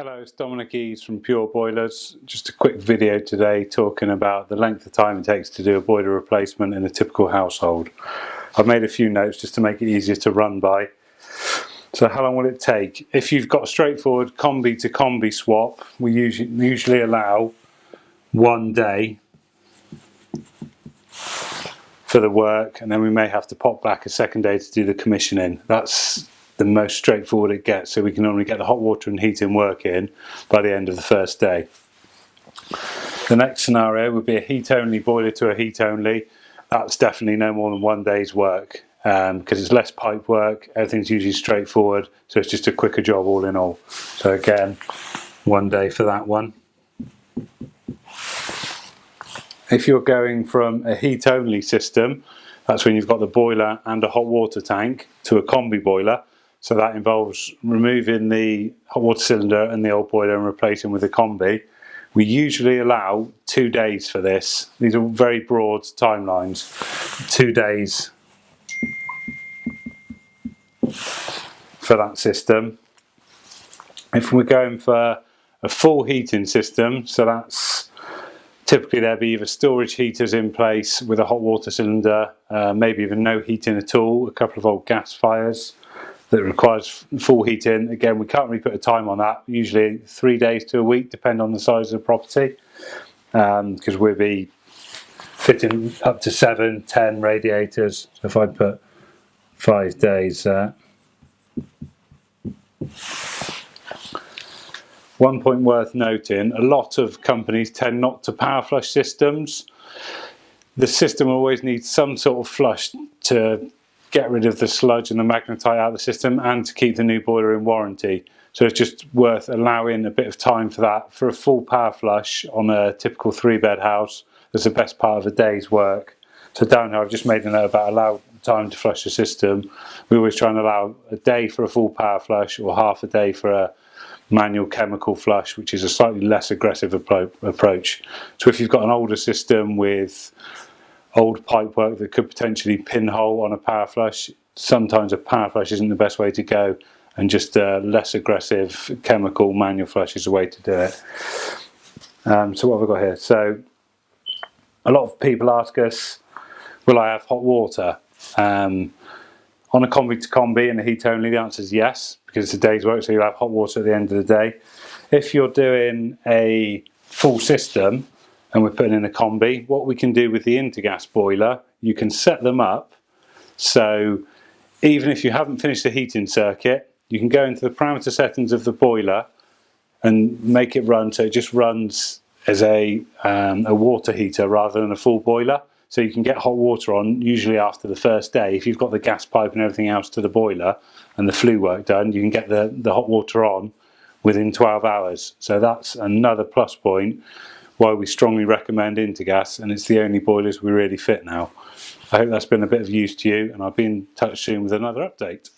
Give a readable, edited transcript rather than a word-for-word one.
Hello, it's Dominic Eaves from Pure Boilers. Just a quick video today talking about the length of time it takes to do a boiler replacement in a typical household. I've made a few notes just to make it easier to run by. So how long will it take? If you've got a straightforward combi to combi swap, we usually allow 1 day for the work, and then we may have to pop back a second day to do the commissioning. That's the most straightforward it gets, so we can normally get the hot water and heating working by the end of the first day. The next scenario would be a heat only boiler to a heat only. That's definitely no more than 1 day's work because it's less pipe work, everything's usually straightforward, so it's just a quicker job all in all. So again, 1 day for that one. If you're going from a heat only system, that's when you've got the boiler and a hot water tank, to a combi boiler. So that involves removing the hot water cylinder and the old boiler and replacing with a combi. We usually allow 2 days for this. These are very broad timelines. 2 days for that system. If we're going for a full heating system, so that's typically there'll be either storage heaters in place with a hot water cylinder, maybe even no heating at all, a couple of old gas fires that requires full heating. Again, we can't really put a time on that, usually 3 days to a week, depending on the size of the property, because we'll be fitting up to 7, 10 radiators. So if I put 5 days there. One point worth noting, a lot of companies tend not to power flush systems. The system always needs some sort of flush to get rid of the sludge and the magnetite out of the system and to keep the new boiler in warranty. So it's just worth allowing a bit of time for that. For a full power flush on a typical 3-bed house, that's the best part of a day's work. So down here I've just made a note about allow time to flush the system. We always try and allow a day for a full power flush or half a day for a manual chemical flush, which is a slightly less aggressive approach. So if you've got an older system with old pipe work that could potentially pinhole on a power flush, sometimes a power flush isn't the best way to go, and just a less aggressive chemical manual flush is the way to do it. So what have I got here? So a lot of people ask us, will I have hot water? On a combi to combi and a heat only, the answer is yes, because it's a day's work, so you'll have hot water at the end of the day. If you're doing a full system and we're putting in a combi, what we can do with the Intergas boiler, you can set them up so even if you haven't finished the heating circuit, you can go into the parameter settings of the boiler and make it run so it just runs as a water heater rather than a full boiler. So you can get hot water on usually after the first day. If you've got the gas pipe and everything else to the boiler and the flue work done, you can get the hot water on within 12 hours. So that's another plus point why we strongly recommend Intergas, and it's the only boilers we really fit now. I hope that's been a bit of use to you, and I'll be in touch soon with another update.